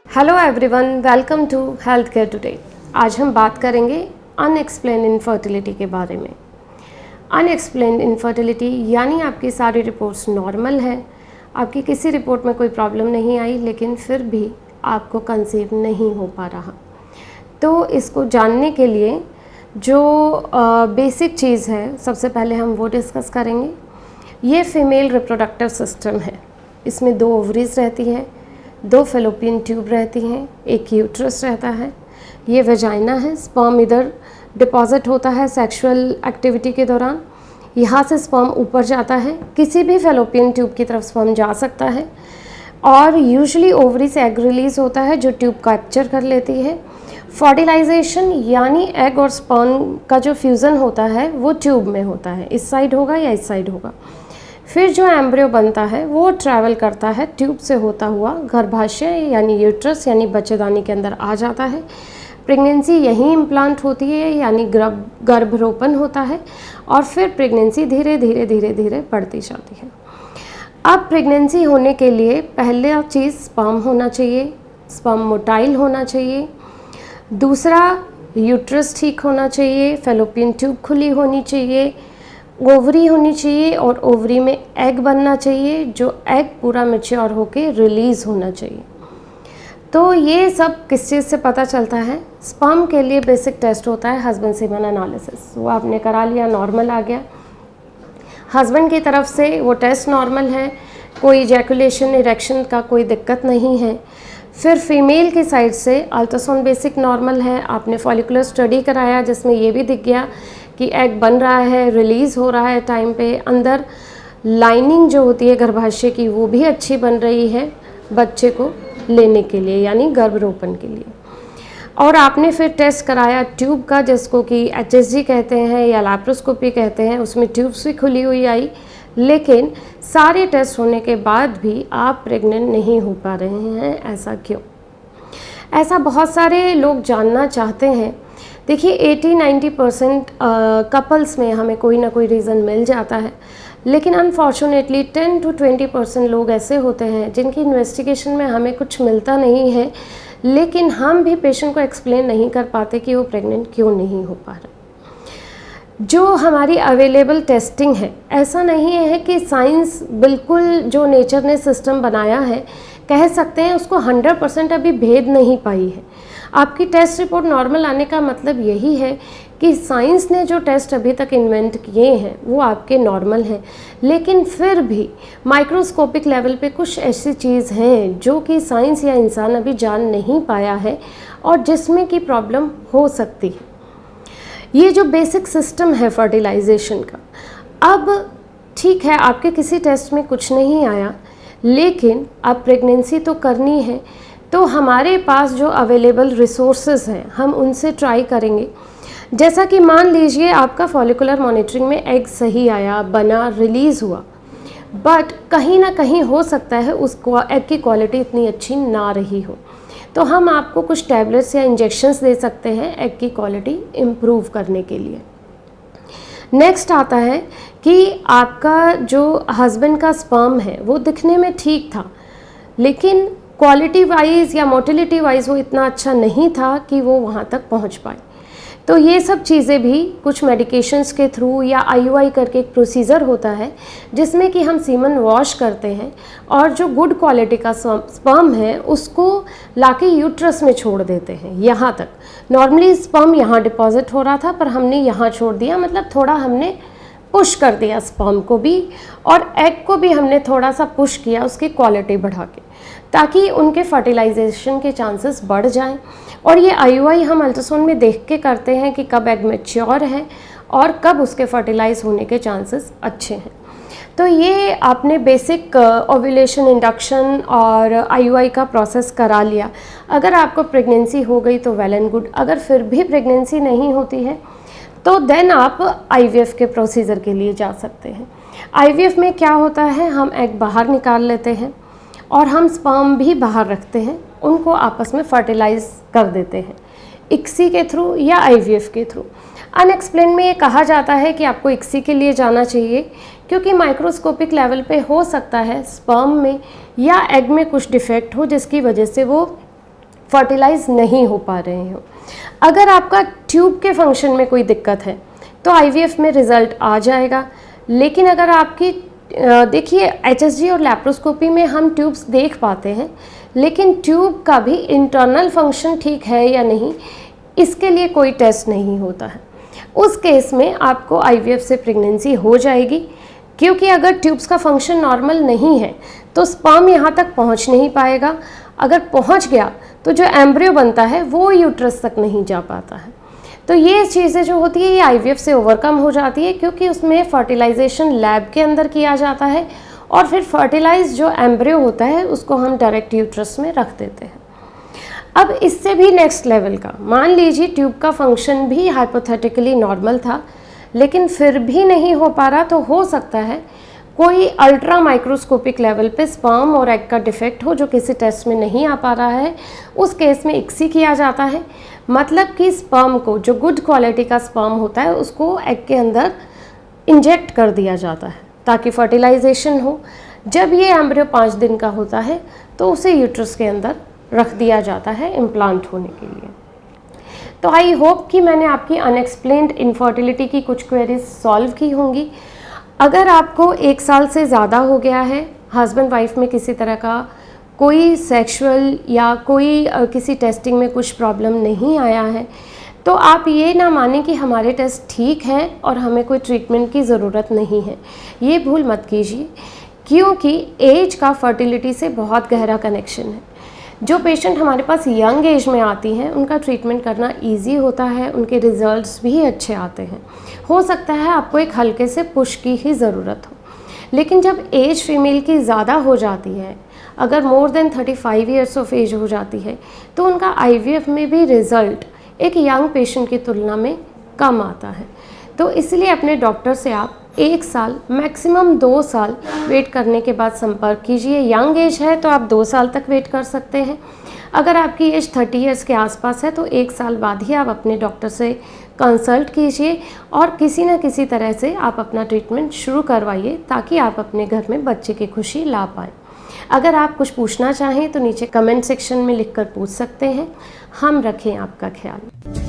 Hello everyone, welcome to health care today. आज हम बात करेंगे अनएक्सप्लेन्ड इनफर्टिलिटी के बारे में। अनएक्सप्लेन्ड इनफर्टिलिटी यानी आपकी सारी रिपोर्ट्स नॉर्मल है, आपकी किसी रिपोर्ट में कोई प्रॉब्लम नहीं आई, लेकिन फिर भी आपको कंसीव नहीं हो पा रहा। तो इसको जानने के लिए जो बेसिक चीज़ है, सबसे पहले हम वो डिस्कस करेंगे। ये फीमेल रिप्रोडक्टिव सिस्टम है। इसमें 2 ओवरीज रहती हैं, 2 फैलोपियन ट्यूब रहती हैं, एक यूट्रस रहता है, ये वेजाइना है। स्पर्म इधर डिपॉजिट होता है सेक्सुअल एक्टिविटी के दौरान, यहाँ से स्पर्म ऊपर जाता है, किसी भी फैलोपियन ट्यूब की तरफ स्पर्म जा सकता है और यूजुअली ओवरी से एग रिलीज़ होता है जो ट्यूब कैप्चर कर लेती है। फर्टिलाइजेशन यानी एग और स्पर्म का जो फ्यूज़न होता है वो ट्यूब में होता है, इस साइड होगा या इस साइड होगा। फिर जो एम्ब्रियो बनता है वो ट्रैवल करता है ट्यूब से होता हुआ गर्भाशय यानी यूट्रस यानी बच्चेदानी के अंदर आ जाता है। प्रेगनेंसी यहीं इम्प्लांट होती है यानी गर्भरोपण होता है और फिर प्रेगनेंसी धीरे धीरे धीरे धीरे बढ़ती जाती है। अब प्रेगनेंसी होने के लिए पहला चीज़ स्पर्म होना चाहिए, स्पर्म मोटाइल होना चाहिए। दूसरा, यूट्रस ठीक होना चाहिए, फैलोपियन ट्यूब खुली होनी चाहिए, ओवरी होनी चाहिए और ओवरी में एग बनना चाहिए, जो एग पूरा मैच्योर होके रिलीज़ होना चाहिए। तो ये सब किस चीज़ से पता चलता है? स्पर्म के लिए बेसिक टेस्ट होता है हस्बैंड सीमन एनालिसिस। वो आपने करा लिया, नॉर्मल आ गया, हस्बैंड की तरफ से वो टेस्ट नॉर्मल है, कोई इजैकुलेशन इरेक्शन का कोई दिक्कत नहीं है। फिर फीमेल की साइड से अल्ट्रासाउंड बेसिक नॉर्मल है, आपने फॉलिकुलर स्टडी कराया जिसमें ये भी दिख गया कि एग बन रहा है, रिलीज़ हो रहा है टाइम पे, अंदर लाइनिंग जो होती है गर्भाशय की वो भी अच्छी बन रही है बच्चे को लेने के लिए यानी गर्भरोपण के लिए। और आपने फिर टेस्ट कराया ट्यूब का, जिसको कि HSG कहते हैं या लैप्रोस्कोपी कहते हैं, उसमें ट्यूब्स भी खुली हुई आई। लेकिन सारे टेस्ट होने के बाद भी आप प्रेग्नेंट नहीं हो पा रहे हैं, ऐसा क्यों? ऐसा बहुत सारे लोग जानना चाहते हैं। देखिए 80-90% कपल्स में हमें कोई ना कोई रीज़न मिल जाता है, लेकिन अनफॉर्चुनेटली 10 to 20% लोग ऐसे होते हैं जिनकी इन्वेस्टिगेशन में हमें कुछ मिलता नहीं है, लेकिन हम भी पेशेंट को एक्सप्लेन नहीं कर पाते कि वो प्रेग्नेंट क्यों नहीं हो पा रहा। जो हमारी अवेलेबल टेस्टिंग है, ऐसा नहीं है कि साइंस बिल्कुल जो नेचर ने सिस्टम बनाया है कह सकते हैं उसको 100% अभी भेद नहीं पाई है। आपकी टेस्ट रिपोर्ट नॉर्मल आने का मतलब यही है कि साइंस ने जो टेस्ट अभी तक इन्वेंट किए हैं वो आपके नॉर्मल हैं, लेकिन फिर भी माइक्रोस्कोपिक लेवल पे कुछ ऐसी चीज़ हैं जो कि साइंस या इंसान अभी जान नहीं पाया है और जिसमें कि प्रॉब्लम हो सकती है। ये जो बेसिक सिस्टम है फर्टिलाइजेशन का, अब ठीक है आपके किसी टेस्ट में कुछ नहीं आया, लेकिन अब प्रेगनेंसी तो करनी है, तो हमारे पास जो अवेलेबल रिसोर्सेज हैं हम उनसे ट्राई करेंगे। जैसा कि मान लीजिए आपका फॉलिकुलर मॉनिटरिंग में एग सही आया, बना, रिलीज़ हुआ, बट कहीं ना कहीं हो सकता है उस एग की क्वालिटी इतनी अच्छी ना रही हो, तो हम आपको कुछ टैबलेट्स या इंजेक्शंस दे सकते हैं एग की क्वालिटी इम्प्रूव करने के लिए। नेक्स्ट आता है कि आपका जो हस्बैंड का स्पर्म है वो दिखने में ठीक था, लेकिन क्वालिटी वाइज या मोटिलिटी वाइज वो इतना अच्छा नहीं था कि वो वहाँ तक पहुँच पाए। तो ये सब चीज़ें भी कुछ मेडिकेशंस के थ्रू या IUI करके एक प्रोसीजर होता है जिसमें कि हम सीमन वॉश करते हैं और जो गुड क्वालिटी का स्पर्म है उसको लाके यूट्रस में छोड़ देते हैं। यहाँ तक नॉर्मली स्पर्म यहाँ डिपॉजिट हो रहा था, पर हमने यहाँ छोड़ दिया, मतलब थोड़ा हमने पुश कर दिया स्पर्म को भी और एग को भी हमने थोड़ा सा पुश किया उसकी क्वालिटी बढ़ा के, ताकि उनके फर्टिलाइजेशन के चांसेस बढ़ जाएं। और ये IUI हम अल्ट्रासाउंड में देख के करते हैं कि कब एग मैच्योर है और कब उसके फर्टिलाइज होने के चांसेस अच्छे हैं। तो ये आपने बेसिक ओव्यूलेशन, इंडक्शन और IUI का प्रोसेस करा लिया। अगर आपको प्रेगनेंसी हो गई तो वेल एंड गुड, अगर फिर भी प्रेगनेंसी नहीं होती है तो देन आप IVF के प्रोसीजर के लिए जा सकते हैं। IVF में क्या होता है, हम एग बाहर निकाल लेते हैं और हम स्पर्म भी बाहर रखते हैं, उनको आपस में फर्टिलाइज कर देते हैं ICSI के थ्रू या IVF के थ्रू। अनएक्सप्लेन में ये कहा जाता है कि आपको ICSI के लिए जाना चाहिए क्योंकि माइक्रोस्कोपिक लेवल पे हो सकता है स्पर्म में या एग में कुछ डिफेक्ट हो जिसकी वजह से वो फर्टिलाइज नहीं हो पा रहे हो। अगर आपका ट्यूब के फंक्शन में कोई दिक्कत है तो आईवीएफ में रिज़ल्ट आ जाएगा। लेकिन अगर आपकी देखिए एचएसजी और लैप्रोस्कोपी में हम ट्यूब्स देख पाते हैं, लेकिन ट्यूब का भी इंटरनल फंक्शन ठीक है या नहीं इसके लिए कोई टेस्ट नहीं होता है। उस केस में आपको आईवीएफ से प्रेगनेंसी हो जाएगी, क्योंकि अगर ट्यूब्स का फंक्शन नॉर्मल नहीं है तो स्पर्म यहाँ तक पहुँच नहीं पाएगा। अगर पहुँच गया तो जो एम्ब्रियो बनता है वो यूट्रस तक नहीं जा पाता है। तो ये चीज़ें जो होती है ये आईवीएफ से ओवरकम हो जाती है, क्योंकि उसमें फर्टिलाइजेशन लैब के अंदर किया जाता है और फिर फर्टिलाइज जो एम्ब्रियो होता है उसको हम डायरेक्ट यूट्रस में रख देते हैं। अब इससे भी नेक्स्ट लेवल का, मान लीजिए ट्यूब का फंक्शन भी हाइपोथेटिकली नॉर्मल था लेकिन फिर भी नहीं हो पा रहा, तो हो सकता है कोई अल्ट्रा माइक्रोस्कोपिक लेवल पे स्पर्म और एग का डिफेक्ट हो जो किसी टेस्ट में नहीं आ पा रहा है। उस केस में इक्सी किया जाता है, मतलब कि स्पर्म को, जो गुड क्वालिटी का स्पर्म होता है उसको एग के अंदर इंजेक्ट कर दिया जाता है ताकि फर्टिलाइजेशन हो। जब ये एम्ब्रियो 5 दिन का होता है तो उसे यूट्रस के अंदर रख दिया जाता है इम्प्लांट होने के लिए। तो आई होप कि मैंने आपकी अनएक्सप्लेन्ड इनफर्टिलिटी की कुछ क्वेरीज सॉल्व की होंगी। अगर आपको 1 साल से ज़्यादा हो गया है, हस्बैंड वाइफ में किसी तरह का कोई सेक्सुअल या कोई किसी टेस्टिंग में कुछ प्रॉब्लम नहीं आया है, तो आप ये ना मानें कि हमारे टेस्ट ठीक हैं और हमें कोई ट्रीटमेंट की ज़रूरत नहीं है। ये भूल मत कीजिए, क्योंकि एज का फर्टिलिटी से बहुत गहरा कनेक्शन है। जो पेशेंट हमारे पास यंग एज में आती हैं उनका ट्रीटमेंट करना इजी होता है, उनके रिजल्ट्स भी अच्छे आते हैं। हो सकता है आपको एक हल्के से पुश की ही ज़रूरत हो, लेकिन जब एज फीमेल की ज़्यादा हो जाती है, अगर more than 35 years of age हो जाती है, तो उनका आईवीएफ में भी रिज़ल्ट एक यंग पेशेंट की तुलना में कम आता है। तो इसलिए अपने डॉक्टर से आप 1 साल मैक्सिमम 2 साल वेट करने के बाद संपर्क कीजिए। यंग एज है तो आप 2 साल तक वेट कर सकते हैं। अगर आपकी एज 30 ईयर्स के आसपास है तो 1 साल बाद ही आप अपने डॉक्टर से कंसल्ट कीजिए और किसी न किसी तरह से आप अपना ट्रीटमेंट शुरू करवाइए ताकि आप अपने घर में बच्चे की खुशी ला पाएँ। अगर आप कुछ पूछना चाहें तो नीचे कमेंट सेक्शन में लिखकर पूछ सकते हैं। हम रखें आपका ख्याल।